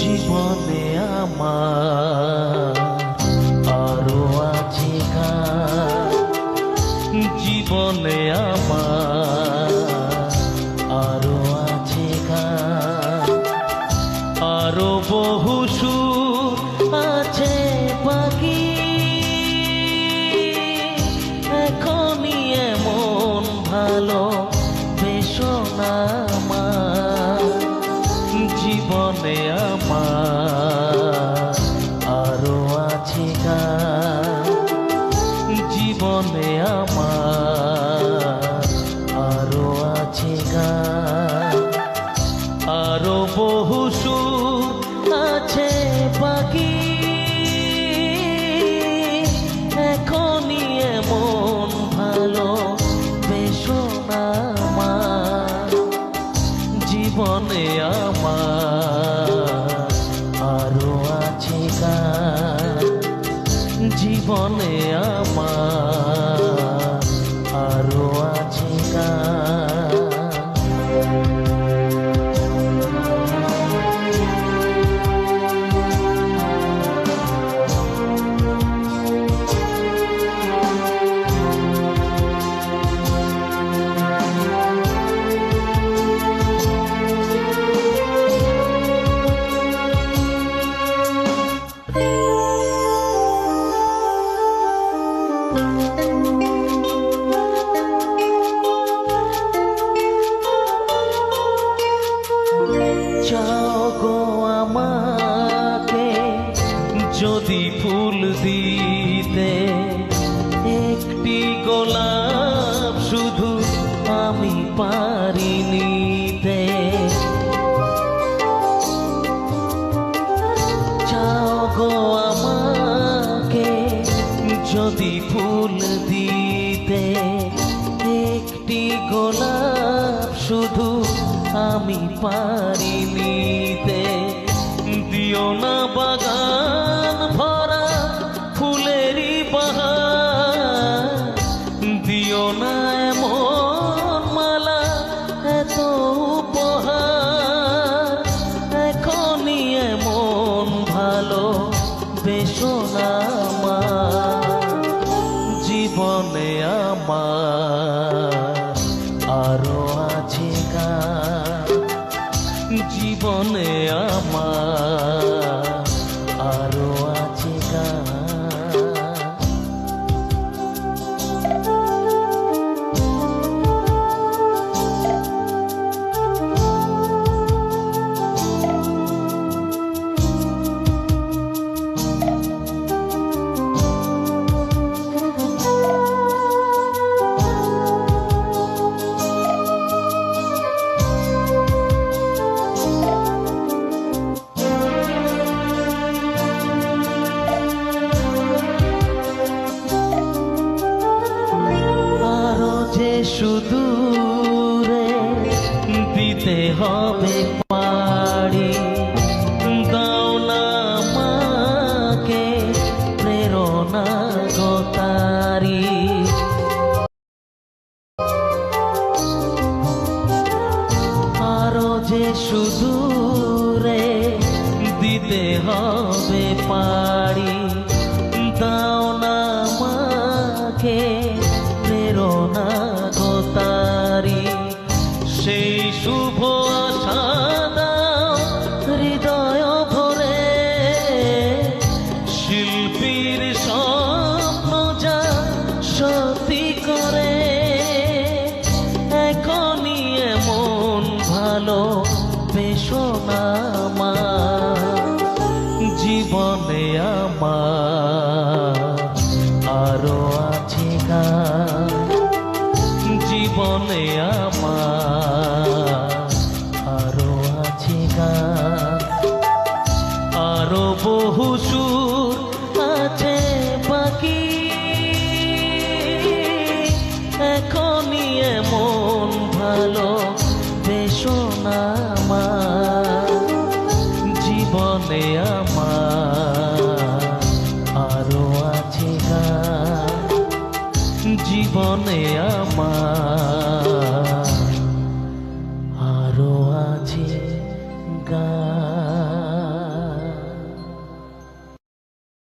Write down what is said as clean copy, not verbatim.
জীবনে আমার আরো আছে গান, জীবনে আমার আরো আছে গান, আরো বহু সুর আছে বাকি। এখনই এমন ভালো বেশো না আমার, জীবনে আমার আরো আছে গান, জীবনে আমার আরো আছে গান, আরো বহু সুর আছে বাকি। এখনই এমন ভালো বেশো না আমার, জীবনে আমার আরো আছে গান, জীবনে আমার আরো আছে গান। চাও গো আমাকে যদি ফুল দিতে, একটি গোলাপ শুধু আমি পারি নিতে। চাও গো আমাকে যদি ফুল দিতে, একটি গোলাপ শুধু আমি পারি নিতে। দিও না বাগান ভরা ফুলেরই বাহার, দিও না এমন মালা এত উপহার। এখনই এমন ভালো বেশো না আমার, জীবনে আমার আরো আছে গান, জীবনে আমার আরো আছে গান। সুদূরে দিতে হবে পাড়ি, দাও না আমাকে প্রেরণা গো তারি। আরো যে সুদূরে দিতে হবে পাড়ি, দাও না আমাকে প্রেরণা গো তারি। সেই শুভ আশা দাও হৃদয় ভরে, শিল্পীর স্বপ্ন যা সত্যি করে। এখনই এমন ভালো বেশো না আমার, ভালো বেশো না আমার, জীবনে আমার আরো আছে গান, জীবনে আমার